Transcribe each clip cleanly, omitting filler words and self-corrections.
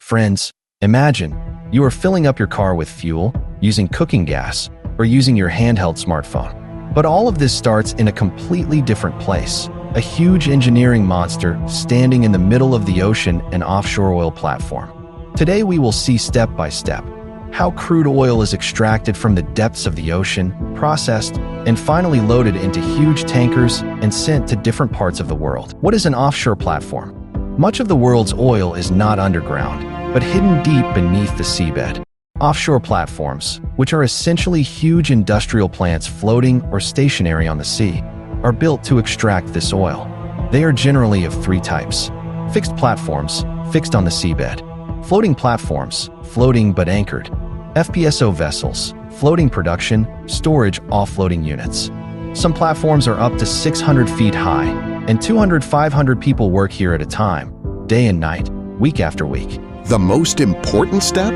Friends, imagine you are filling up your car with fuel, using cooking gas, or using your handheld smartphone. But all of this starts in a completely different place. A huge engineering monster standing in the middle of the ocean, an offshore oil platform. Today we will see step by step how crude oil is extracted from the depths of the ocean, processed, and finally loaded into huge tankers and sent to different parts of the world. What is an offshore platform? Much of the world's oil is not underground, but hidden deep beneath the seabed. Offshore platforms, which are essentially huge industrial plants floating or stationary on the sea, are built to extract this oil. They are generally of three types: fixed platforms, fixed on the seabed; floating platforms, floating but anchored; FPSO vessels, floating production, storage, offloading units. Some platforms are up to 600 feet high, and 200-500 people work here at a time, day and night, week after week. The most important step?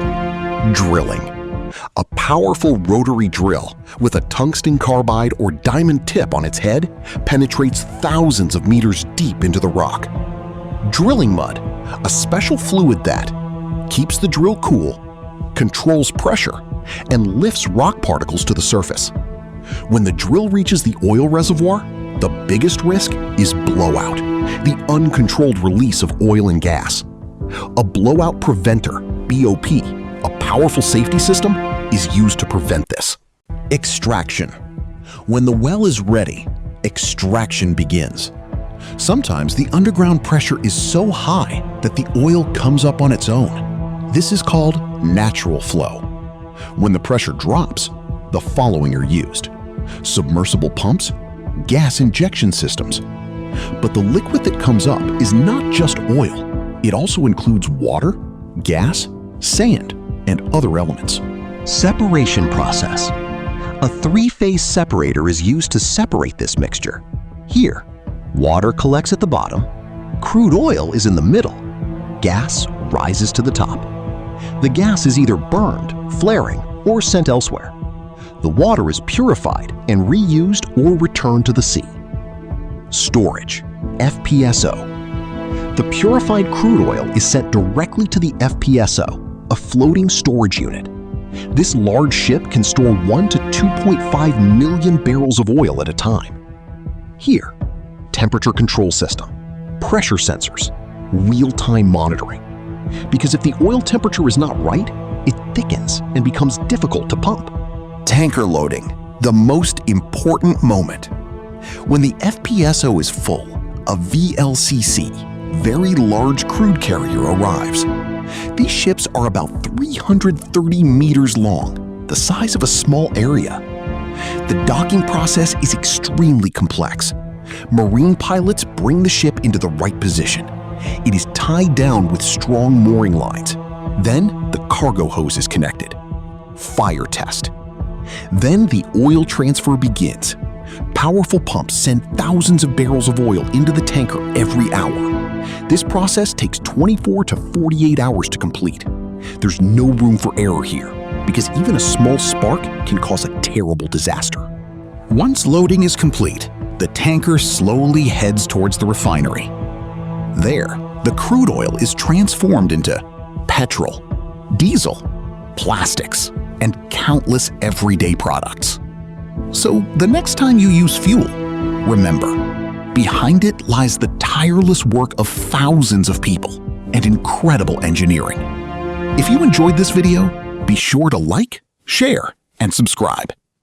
Drilling. A powerful rotary drill with a tungsten carbide or diamond tip on its head penetrates thousands of meters deep into the rock. Drilling mud, a special fluid that keeps the drill cool, controls pressure, and lifts rock particles to the surface. When the drill reaches the oil reservoir, the biggest risk is blowout, the uncontrolled release of oil and gas. A blowout preventer, BOP, a powerful safety system, is used to prevent this. Extraction. When the well is ready, extraction begins. Sometimes the underground pressure is so high that the oil comes up on its own. This is called natural flow. When the pressure drops, the following are used: submersible pumps, gas injection systems. But the liquid that comes up is not just oil. It also includes water, gas, sand, and other elements. Separation process. A three-phase separator is used to separate this mixture. Here, water collects at the bottom, crude oil is in the middle, gas rises to the top. The gas is either burned, flaring, or sent elsewhere. The water is purified and reused or returned to the sea. Storage, FPSO. The purified crude oil is sent directly to the FPSO, a floating storage unit. This large ship can store 1 to 2.5 million barrels of oil at a time. Here, temperature control system, pressure sensors, real-time monitoring. Because if the oil temperature is not right, it thickens and becomes difficult to pump. Tanker loading, the most important moment. When the FPSO is full, a VLCC, very large crude carrier, arrives. These ships are about 330 meters long, the size of a small area. The docking process is extremely complex. Marine pilots bring the ship into the right position. It is tied down with strong mooring lines. Then the cargo hose is connected. Fire test. Then the oil transfer begins. Powerful pumps send thousands of barrels of oil into the tanker every hour. This process takes 24 to 48 hours to complete. There's no room for error here, because even a small spark can cause a terrible disaster. Once loading is complete, the tanker slowly heads towards the refinery. There, the crude oil is transformed into petrol, diesel, plastics, and countless everyday products. So the next time you use fuel, remember, behind it lies the tireless work of thousands of people and incredible engineering. If you enjoyed this video, be sure to like, share, and subscribe.